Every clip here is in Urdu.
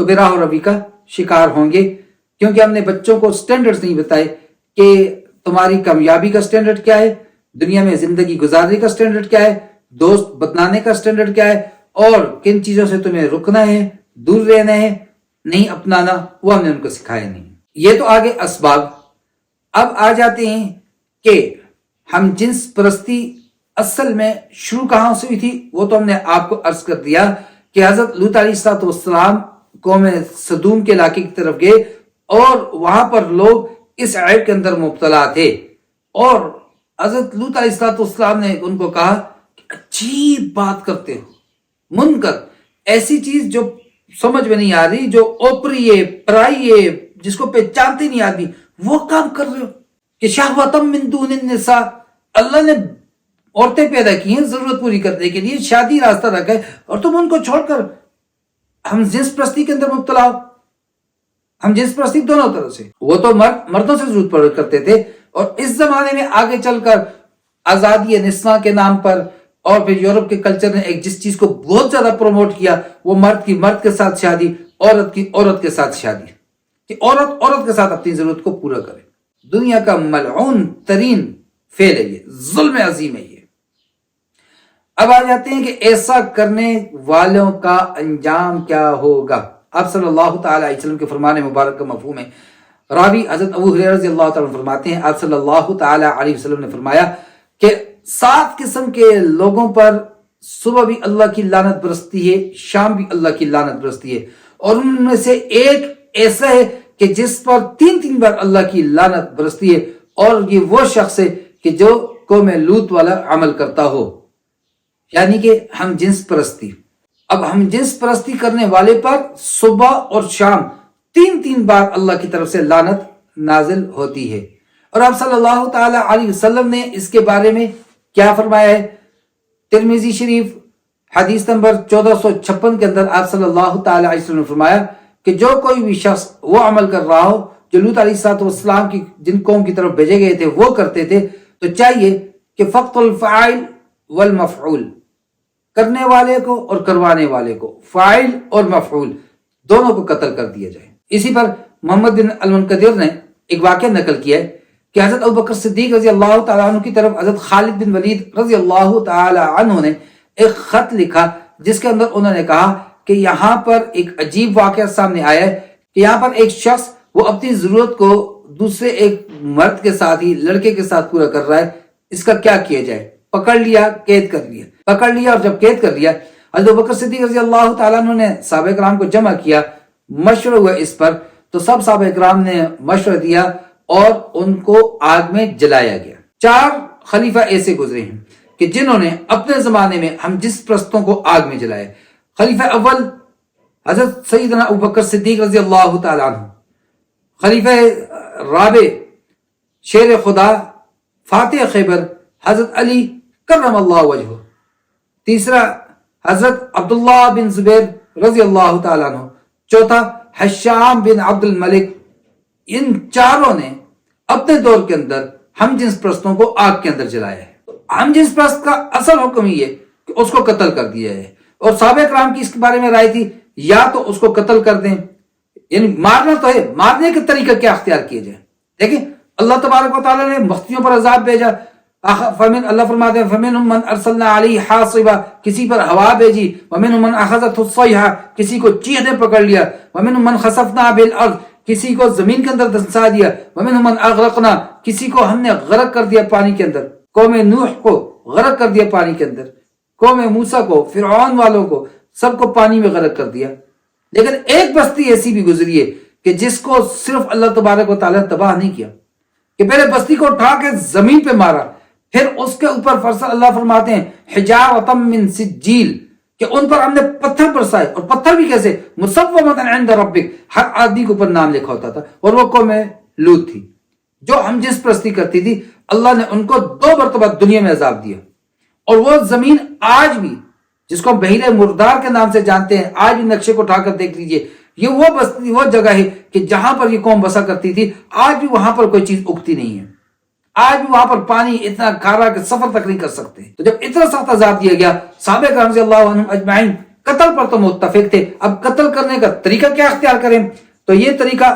تو بے راہ و روی کا شکار ہوں گے، کیونکہ ہم نے بچوں کو سٹینڈرڈز نہیں بتائے کہ تمہاری کامیابی کا سٹینڈرڈ کیا ہے، دنیا میں زندگی گزارنے کا سٹینڈرڈ کیا ہے، دوست بتلانے کا سٹینڈرڈ کیا ہے، اور کن چیزوں سے تمہیں رکنا ہے، دور رہنا ہے، نہیں اپنانا، وہ ہم نے ان کو سکھایا نہیں۔ یہ تو آگے اسباب۔ اب آ جاتے ہیں کہ ہم جنس پرستی اصل میں شروع کہاں سے ہوئی تھی، وہ تو ہم نے آپ کو عرض کر دیا کہ حضرت لوط علیہ السلام قوم سدوم کے علاقے کی طرف گئے اور وہاں پر لوگ اس عیب کے اندر مبتلا تھے، اور حضرت لوط علیہ السلام نے ان کو کہا کہ عجیب بات کرتے ہو، منکر، ایسی چیز جو سمجھ میں نہیں آ رہی، جو اوپری ہے، پرائی ہے، جس کو پہچانتے نہیں آدمی، وہ کام کر رہے ہو کہ شہوتم من دون النساء، اللہ نے عورتیں پیدا کی ہیں ضرورت پوری کرنے کے لیے، شادی راستہ رکھا ہے، اور تم ان کو چھوڑ کر ہم جنس پرستی کے اندر مبتلا ہو۔ ہم جنس پرستی دونوں طرف سے، وہ تو مردوں سے ضرورت پڑ کرتے تھے، اور اس زمانے میں آگے چل کر آزادی نسواں کے نام پر، اور پھر یورپ کے کلچر نے ایک جس چیز کو بہت زیادہ پروموٹ کیا، وہ مرد کی مرد کے ساتھ شادی، عورت کی عورت کے ساتھ شادی، کہ عورت عورت کے ساتھ اپنی ضرورت کو پورا کرے۔ دنیا کا ملعون ترین فعل ہے، یہ ظلم عظیم ہے یہ۔ اب آ جاتے ہیں کہ ایسا کرنے والوں کا انجام کیا ہوگا۔ آپ صلی اللہ تعالی علیہ وسلم کے فرمان مبارک کا مفہوم ہے۔ راوی حضرت ابو ہریرہ رضی اللہ تعالیٰ عنہ فرماتے ہیں، آپ صلی اللہ تعالی علیہ وسلم نے فرمایا کہ 7 قسم کے لوگوں پر صبح بھی اللہ کی لعنت برستی ہے، شام بھی اللہ کی لعنت برستی ہے، اور ان میں سے ایک ایسا ہے کہ جس پر 3 بار اللہ کی لعنت برستی ہے، اور یہ وہ شخص ہے کہ جو قوم لوط والا عمل کرتا ہو، یعنی کہ ہم جنس پرستی۔ اب ہم جنس پرستی کرنے والے پر صبح اور شام 3 بار اللہ کی طرف سے لعنت نازل ہوتی ہے۔ اور آپ صلی اللہ تعالی علیہ وسلم نے اس کے بارے میں کیا فرمایا ہے؟ ترمذی شریف حدیث نمبر 1456 کے اندر آپ صلی اللہ تعالی علیہ وسلم نے فرمایا کہ جو کوئی بھی شخص وہ عمل کر رہا ہو جو لوط علیہ السلام کی جن قوم کی طرف بھیجے گئے تھے وہ کرتے تھے، تو چاہیے کہ فقط الفاعل والمفعول، کرنے والے کو اور کروانے والے کو، فاعل اور مفعول دونوں کو قتل کر دیا جائے۔ اسی پر محمد بن المنقدر نے ایک واقعہ نقل کیا ہے کہ حضرت ابوبکر صدیق رضی اللہ تعالیٰ عنہ کی طرف حضرت خالد بن ولید رضی اللہ تعالیٰ عنہ نے ایک خط لکھا، جس کے اندر انہوں نے کہا کہ یہاں پر ایک عجیب واقعہ سامنے آیا ہے کہ یہاں پر ایک شخص وہ اپنی ضرورت کو دوسرے ایک مرد کے ساتھ ہی، لڑکے کے ساتھ پورا کر رہا ہے، اس کا کیا کیا جائے؟ پکڑ لیا، قید کر لیا، پکڑ لیا، اور جب قید کر لیا حضرت ابوبکر صدیق رضی اللہ تعالیٰ عنہ نے صحابہ کرام کو جمع کیا، مشورہ ہوا اس پر، تو سب صحابہ کرام نے مشورہ دیا اور ان کو آگ میں جلایا گیا۔ 4 خلیفہ ایسے گزرے ہیں کہ جنہوں نے اپنے زمانے میں ہم جس پرستوں کو آگ میں جلایا۔ خلیفہ اول حضرت سیدنا ابوبکر صدیق رضی اللہ تعالیٰ عنہ، خلیفہ رابع شیر خدا فاتح خیبر حضرت علی کرم اللہ وجہہ، تیسرا حضرت عبداللہ بن زبیر رضی اللہ تعالیٰ عنہ، چوتھا حشام بن عبد الملک۔ ان چاروں نے اپنے دور کے اندر ہم جنس پرستوں کو آگ کے اندر جلایا ہے۔ ہم جنس پرست کا اصل حکم یہ ہے کہ اس کو قتل کر دیا ہے، اور صحابہ کرام کی اس کے بارے میں رائے تھی یا تو اس کو قتل کر دیں، یعنی مارنا تو ہے، مارنے کا طریقہ کیا اختیار کیا جائے۔ دیکھیں اللہ تبارک و تعالیٰ نے بختیوں پر عذاب بھیجا، اللہ فرماتے ہیں فَمِنْهُمْ مَنْ أَرْسَلْنَا عَلَيْهِ حَاصِبًا، کسی پر ہوا بھیجی، وَمِنْهُمْ مَنْ أَخَذَتْهُ الصَّيْحَةُ، کسی کو چیخ نے پکڑ لیا، وَمِنْهُمْ مَنْ خَسَفْنَا بِالْأَرْضِ، کسی کو زمین کے اندر دھنسا دیا، وَمِنْهُمْ مَنْ أَغْرَقْنَا، کسی کو ہم نے غرق کر دیا پانی کے اندر، قوم نوح کو غرق کر دیا پانی کے اندر، قوم موسیٰ کو، فرعون والوں کو، سب کو پانی میں غرق کر دیا۔ لیکن ایک بستی ایسی بھی گزری ہے کہ جس کو صرف اللہ تبارک و تعالیٰ نے تباہ نہیں کیا، کہ پہلے بستی کو اٹھا کے زمین پہ مارا، پھر اس کے اوپر اللہ فرماتے ہیں حجارۃ من سجیل، کہ ان پر ہم نے پتھر برسائے، اور پتھر بھی کیسے؟ مسومۃ عند ربک، ہر آدمی کے اوپر نام لکھا ہوتا تھا، اور وہ قوم لوط تھی جو ہم جس پرستی کرتی تھی۔ اللہ نے ان کو 2 مرتبہ دنیا میں عذاب دیا، اور وہ زمین آج بھی، جس کو ہم بحیرہ مردار کے نام سے جانتے ہیں، آج بھی نقشے کو اٹھا کر دیکھ لیجئے، یہ وہ بستی، وہ جگہ ہے کہ جہاں پر یہ قوم بسا کرتی تھی، آج بھی وہاں پر کوئی چیز اگتی نہیں ہے، آج بھی وہاں پر پانی اتنا کھارا کہ سفر تک نہیں کر سکتے۔ تو جب اتنا سخت عذاب دیا گیا، صحابہ کرام رضی اللہ عنہم اجمعین قتل پر تو متفق تھے، اب قتل کرنے کا طریقہ کیا اختیار کریں؟ تو یہ طریقہ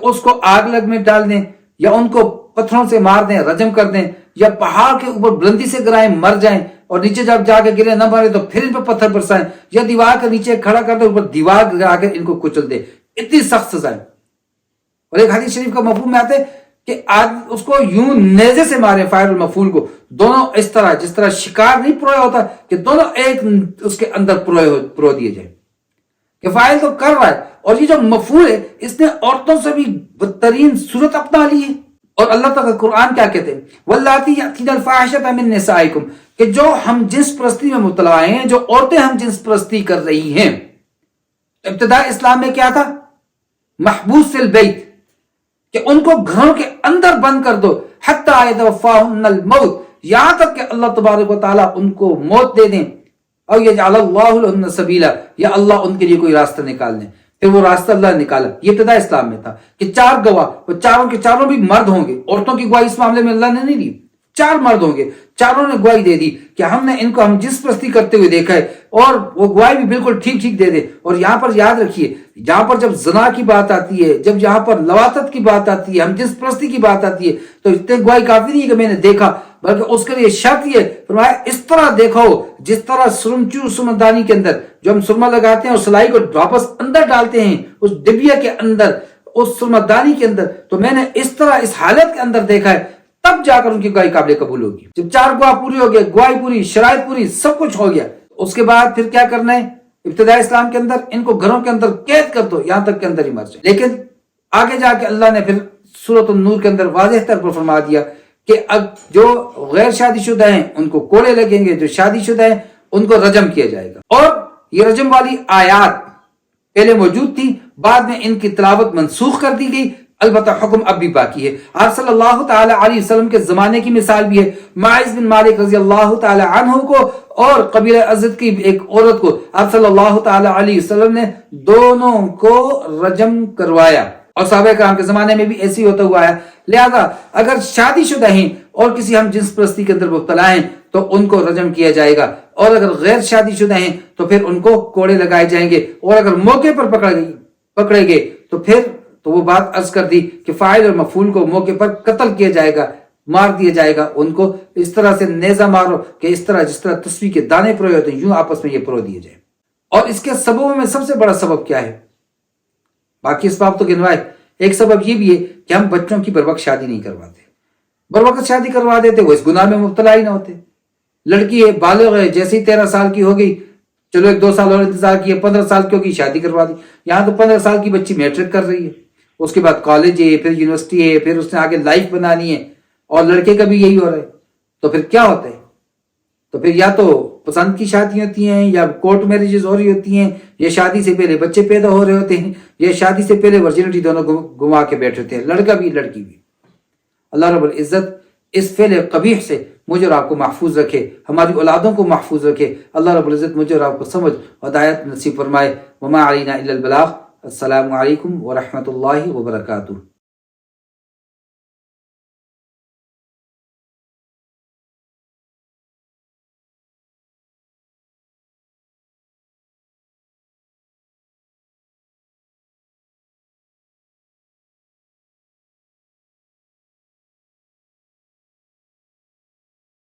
اس کو آگ لگ میں ڈال دیں، یا ان کو پتھروں سے مار دیں، رجم کر دیں، یا پہاڑ کے اوپر بلندی سے گرائیں مر جائیں، اور نیچے جب جا کے گرے نہ مرے تو پھر ان پر پتھر برسائیں، یا دیوار کے نیچے کھڑا کر دیں، اوپر دیوار گرا کے ان کو کچل دے، اتنی سخت سزائیں۔ اور ایک حدیث شریف کا مفہوم میں آتے کہ اس کو یوں نیزے سے مارے، فاعل المفعول کو، دونوں اس طرح، جس طرح شکار نہیں پرویا ہوتا کہ دونوں ایک اس کے اندر پرو دیے جائیں، کہ فاعل تو کر رہا ہے، اور یہ جو مفعول ہے اس نے عورتوں سے بھی بدترین صورت اپنا لی ہے۔ اور اللہ تعالیٰ قرآن کیا کہتے ہیں؟ واللاتی یأتین الفاحشۃ من نسائکم، کہ جو ہم جنس پرستی میں مبتلا ہیں، جو عورتیں ہم جنس پرستی کر رہی ہیں۔ ابتدا اسلام میں کیا تھا؟ محبوس فی البیت، کہ ان کو گھروں کے اندر بند کر دو، حتی یتوفاہن الموت، یہاں تک کہ اللہ تبارک و تعالیٰ ان کو موت دے دیں، او یجعل اللہ لہن سبیلا، یا اللہ ان کے لیے کوئی راستہ نکال دیں۔ پھر وہ راستہ اللہ نے نکالا۔ یہ ابتدا اسلام میں تھا کہ 4 گواہ، وہ چاروں کے چاروں بھی مرد ہوں گے، عورتوں کی گواہی اس معاملے میں اللہ نے نہیں دی، 4 مرد ہوں گے، چاروں نے گواہی دے دی کہ ہم نے ان کو ہم جنس پرستی کرتے ہوئے دیکھا ہے، اور وہ گواہی بھی بالکل ٹھیک ٹھیک دے دے۔ اور یہاں پر یاد رکھیے، جہاں پر جب زنا کی بات آتی ہے، جب یہاں پر لواطت کی بات آتی ہے، ہم جنس پرستی کی بات آتی ہے، تو اتنے گواہی کافی نہیں ہے کہ میں نے دیکھا، بلکہ اس کے لیے شرط یہ فرمایا اس طرح دیکھو جس طرح سرمچور سرمدانی کے اندر جو ہم سرما لگاتے ہیں اور سلائی کو واپس اندر ڈالتے ہیں اس ڈبیا کے اندر، اس سرمدانی کے اندر، تو میں نے اس طرح اس حالت کے اندر دیکھا ہے، تب جا کر ان کی گواہی قابل قبول ہوگی۔ جب 4 گواہ پوری ہو گئے، گواہی پوری، شرائط پوری، سب کچھ ہو گیا، اس کے بعد پھر کیا کرنا ہے؟ ابتدائی اسلام کے اندر ان کو گھروں کے اندر قید کر دو، یہاں تک کے اندر ہی مر جائے۔ لیکن آگے جا کے اللہ نے پھر سورۃ النور کے اندر واضح طور پر فرما دیا کہ اب جو غیر شادی شدہ ہیں ان کو کوڑے لگیں گے، جو شادی شدہ ہیں ان کو رجم کیا جائے گا۔ اور یہ رجم والی آیات پہلے موجود تھی، بعد میں ان کی تلاوت منسوخ کر دی گئی، البتہ حکم اب بھی باقی ہے۔ آپ صلی اللہ تعالی علیہ وسلم کے زمانے کی مثال بھی ہے، معاذ بن مالک رضی اللہ تعالی عنہ کو اور قبیلہ ازد کی ایک عورت کو آپ صلی اللہ تعالی علیہ وسلم نے دونوں کو رجم کروایا، اور صحابہ کرام کے زمانے میں بھی ایسے ہی ہوتا ہوا ہے۔ لہذا اگر شادی شدہ ہیں اور کسی ہم جنس پرستی کے اندر مبتلا ہیں تو ان کو رجم کیا جائے گا، اور اگر غیر شادی شدہ ہیں تو پھر ان کو کوڑے لگائے جائیں گے، اور اگر موقع پر پکڑے گئے تو پھر تو وہ بات عرض کر دی کہ فاعل اور مفعول کو موقع پر قتل کیا جائے گا، مار دیا جائے گا، ان کو اس طرح سے نیزہ مارو کہ اس طرح جس طرح تسبیح کے دانے پروئے ہوتے ہیں یوں آپس میں یہ پرو دیے جائے۔ اور اس کے سببوں میں سب سے بڑا سبب کیا ہے؟ باقی اسباب تو گنوائے، ایک سبب یہ بھی ہے کہ ہم بچوں کی بروقت شادی نہیں کرواتے، بروقت شادی کروا دیتے، وہ اس گناہ میں مبتلا ہی نہ ہوتے۔ لڑکی ہے، بالغ ہے، جیسے ہی 13 سال کی ہو گئی، چلو 1-2 سال اور انتظار کیا، 15 سال کی ہوگی شادی کروا دی۔ یہاں تو 15 سال کی بچی میٹرک کر رہی ہے، اس کے بعد کالج ہے، پھر یونیورسٹی ہے، پھر اس نے آگے لائف بنانی ہے، اور لڑکے کا بھی یہی ہو رہا ہے۔ تو پھر کیا ہوتا ہے؟ تو پھر یا تو پسند کی شادی ہوتی ہیں، یا کورٹ میرجز ہو رہی ہوتی ہیں، یا شادی سے پہلے بچے پیدا ہو رہے ہوتے ہیں، یا شادی سے پہلے ورجنٹی دونوں گما کے بیٹھے ہوتے ہیں، لڑکا بھی لڑکی بھی۔ اللہ رب العزت اس فعل قبیح سے مجھے اور آپ کو محفوظ رکھے، ہماری اولادوں کو محفوظ رکھے۔ اللہ رب العزت مجھے اور آپ کو سمجھ اور ہدایت نصیب فرمائے۔ وما علینا الا البلاغ۔ السلام علیکم ورحمۃ اللہ وبرکاتہ۔